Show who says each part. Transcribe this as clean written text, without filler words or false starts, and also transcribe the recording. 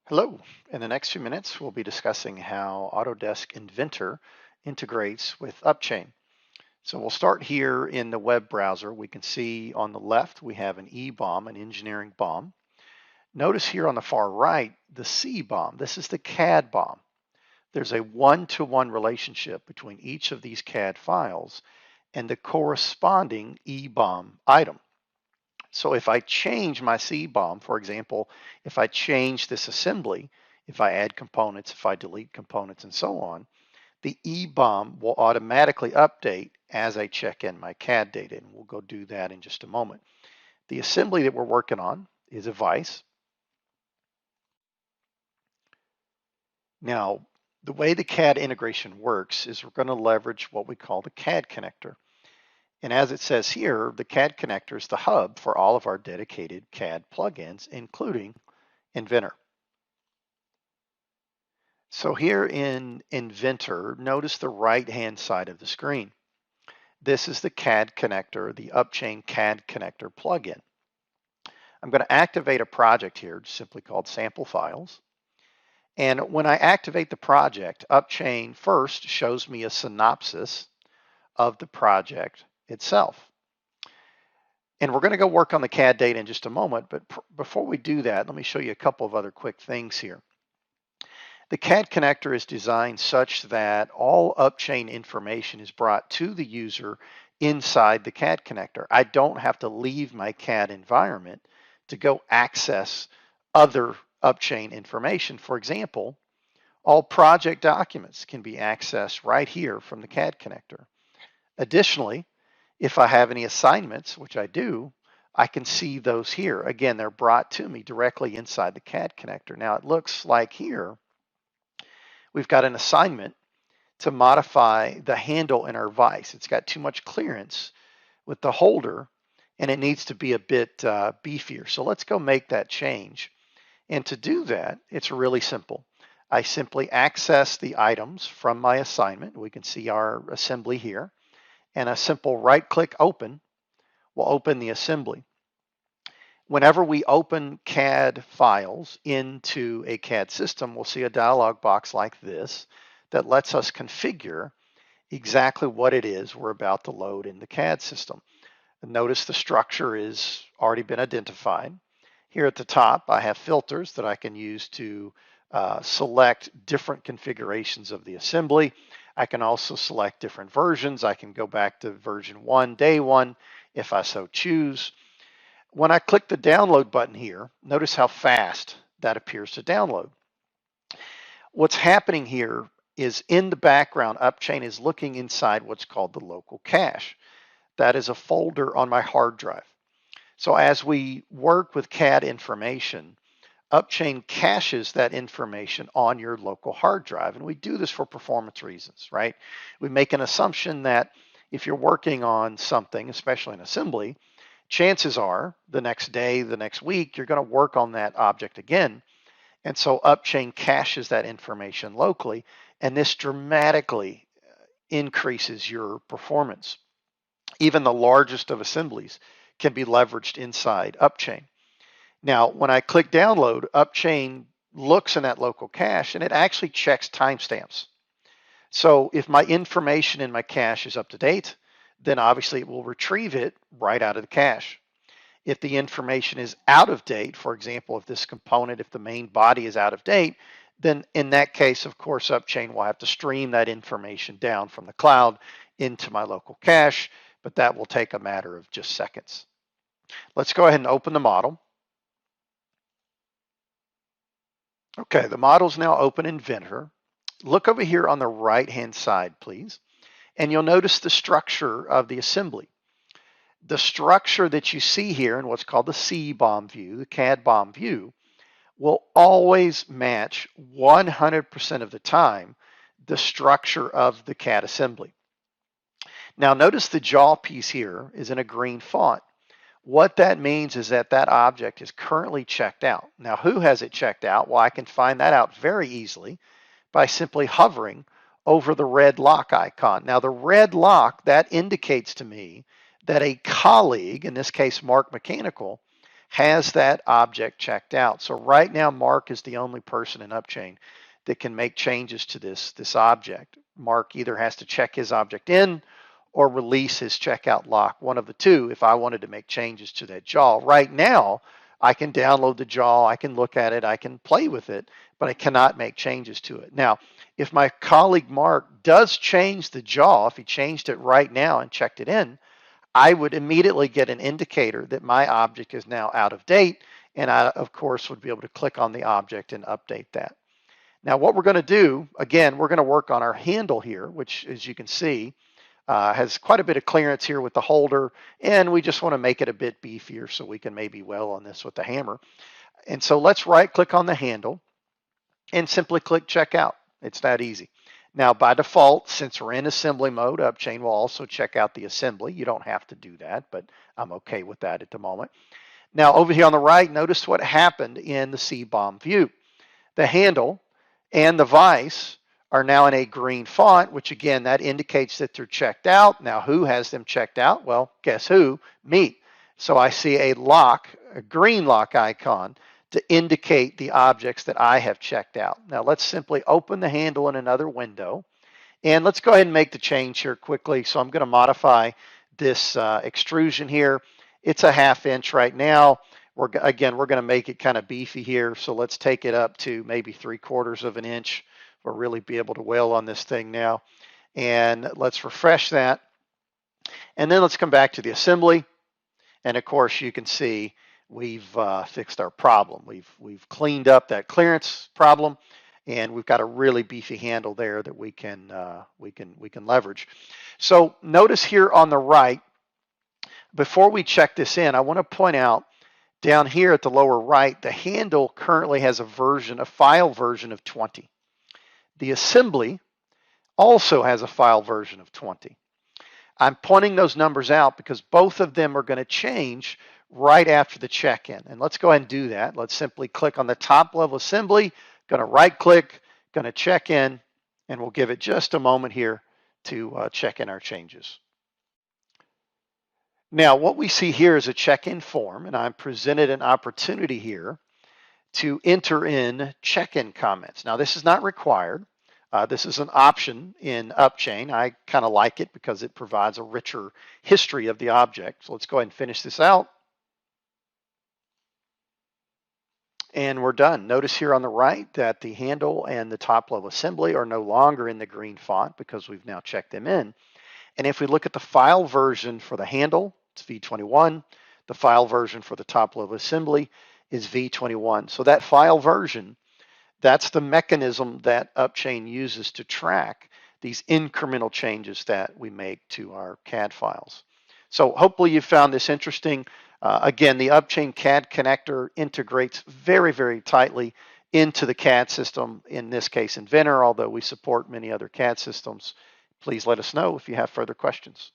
Speaker 1: Hello. In the next few minutes, we'll be discussing how Autodesk Inventor integrates with Upchain. So we'll start here in the web browser. We can see on the left, we have an E-BOM, an engineering BOM. Notice here on the far right, the C-BOM. This is the CAD BOM. There's a one-to-one relationship between each of these CAD files and the corresponding E-BOM item. So if I change my C-BOM, for example, if I change this assembly, if I add components, if I delete components and so on, the E-BOM will automatically update as I check in my CAD data, and we'll go do that in just a moment. The assembly that we're working on is a vise. Now, the way the CAD integration works is we're going to leverage what we call the CAD connector. And as it says here, the CAD connector is the hub for all of our dedicated CAD plugins, including Inventor. So here in Inventor, notice the right-hand side of the screen. This is the CAD connector, the Upchain CAD connector plugin. I'm going to activate a project here, simply called Sample Files. And when I activate the project, Upchain first shows me a synopsis of the project itself. And we're going to go work on the CAD data in just a moment, but before we do that, let me show you a couple of other quick things here. The CAD connector is designed such that all Upchain information is brought to the user inside the CAD connector. I don't have to leave my CAD environment to go access other Upchain information. For example, all project documents can be accessed right here from the CAD connector. Additionally, if I have any assignments, which I do, I can see those here. Again, they're brought to me directly inside the CAD connector. Now it looks like here we've got an assignment to modify the handle in our vise. It's got too much clearance with the holder and it needs to be a bit beefier. So let's go make that change. And to do that, it's really simple. I simply access the items from my assignment. We can see our assembly here. And a simple right-click open will open the assembly. Whenever we open CAD files into a CAD system, we'll see a dialog box like this that lets us configure exactly what it is we're about to load in the CAD system. And notice the structure has already been identified. Here at the top, I have filters that I can use to select different configurations of the assembly. I can also select different versions. I can go back to version 1, day 1, if I so choose. When I click the download button here, notice how fast that appears to download. What's happening here is in the background, Upchain is looking inside what's called the local cache. That is a folder on my hard drive. So as we work with CAD information, Upchain caches that information on your local hard drive. And we do this for performance reasons, right? We make an assumption that if you're working on something, especially in assembly, chances are the next day, the next week, you're going to work on that object again. And so Upchain caches that information locally, and this dramatically increases your performance. Even the largest of assemblies can be leveraged inside Upchain. Now, when I click download, Upchain looks in that local cache and it actually checks timestamps. So if my information in my cache is up to date, then obviously it will retrieve it right out of the cache. If the information is out of date, for example, if this component, if the main body is out of date, then in that case, of course, Upchain will have to stream that information down from the cloud into my local cache, but that will take a matter of just seconds. Let's go ahead and open the model. Okay, the model's now open in Inventor. Look over here on the right-hand side, please, and you'll notice the structure of the assembly. The structure that you see here in what's called the C-BOM view, the CAD BOM view, will always match 100% of the time the structure of the CAD assembly. Now notice the jaw piece here is in a green font. What that means is that that object is currently checked out. Now, who has it checked out? Well, I can find that out very easily by simply hovering over the red lock icon. Now, the red lock, that indicates to me that a colleague, in this case, Mark Mechanical, has that object checked out. So right now, Mark is the only person in Upchain that can make changes to this object. Mark either has to check his object in or release his checkout lock, one of the two, if I wanted to make changes to that jaw. Right now, I can download the jaw, I can look at it, I can play with it, but I cannot make changes to it. Now, if my colleague Mark does change the jaw, if he changed it right now and checked it in, I would immediately get an indicator that my object is now out of date, and I, of course, would be able to click on the object and update that. Now, what we're going to do, again, we're going to work on our handle here, which, as you can see, has quite a bit of clearance here with the holder, and we just want to make it a bit beefier so we can maybe weld on this with the hammer. And so let's right-click on the handle and simply click Checkout. It's that easy. Now, by default, since we're in assembly mode, Upchain will also check out the assembly. You don't have to do that, but I'm okay with that at the moment. Now, over here on the right, notice what happened in the C-BOM view. The handle and the vise are now in a green font, which again, that indicates that they're checked out. Now, who has them checked out? Well, guess who? Me. So I see a lock, a green lock icon to indicate the objects that I have checked out. Now, let's simply open the handle in another window. And let's go ahead and make the change here quickly. So I'm going to modify this extrusion here. It's a 1/2 inch right now. We're going to make it kind of beefy here. So let's take it up to maybe 3/4 of an inch. We'll really be able to weld on this thing now. And let's refresh that. And then let's come back to the assembly. And of course, you can see we've fixed our problem. We've cleaned up that clearance problem, and we've got a really beefy handle there that we can leverage. So notice here on the right, before we check this in, I want to point out down here at the lower right, the handle currently has a file version of 20. The assembly also has a file version of 20. I'm pointing those numbers out because both of them are going to change right after the check-in. And let's go ahead and do that. Let's simply click on the top level assembly, going to right click, going to check in, and we'll give it just a moment here to check in our changes. Now, what we see here is a check-in form, and I'm presented an opportunity here to enter in check-in comments. Now, this is not required. This is an option in Upchain. I kind of like it because it provides a richer history of the object. So let's go ahead and finish this out. And we're done. Notice here on the right that the handle and the top level assembly are no longer in the green font because we've now checked them in. And if we look at the file version for the handle, it's V21. The file version for the top level assembly is V21. So that file version, that's the mechanism that Upchain uses to track these incremental changes that we make to our CAD files. So hopefully you found this interesting. Again, the Upchain CAD connector integrates very, very tightly into the CAD system, in this case Inventor, although we support many other CAD systems. Please let us know if you have further questions.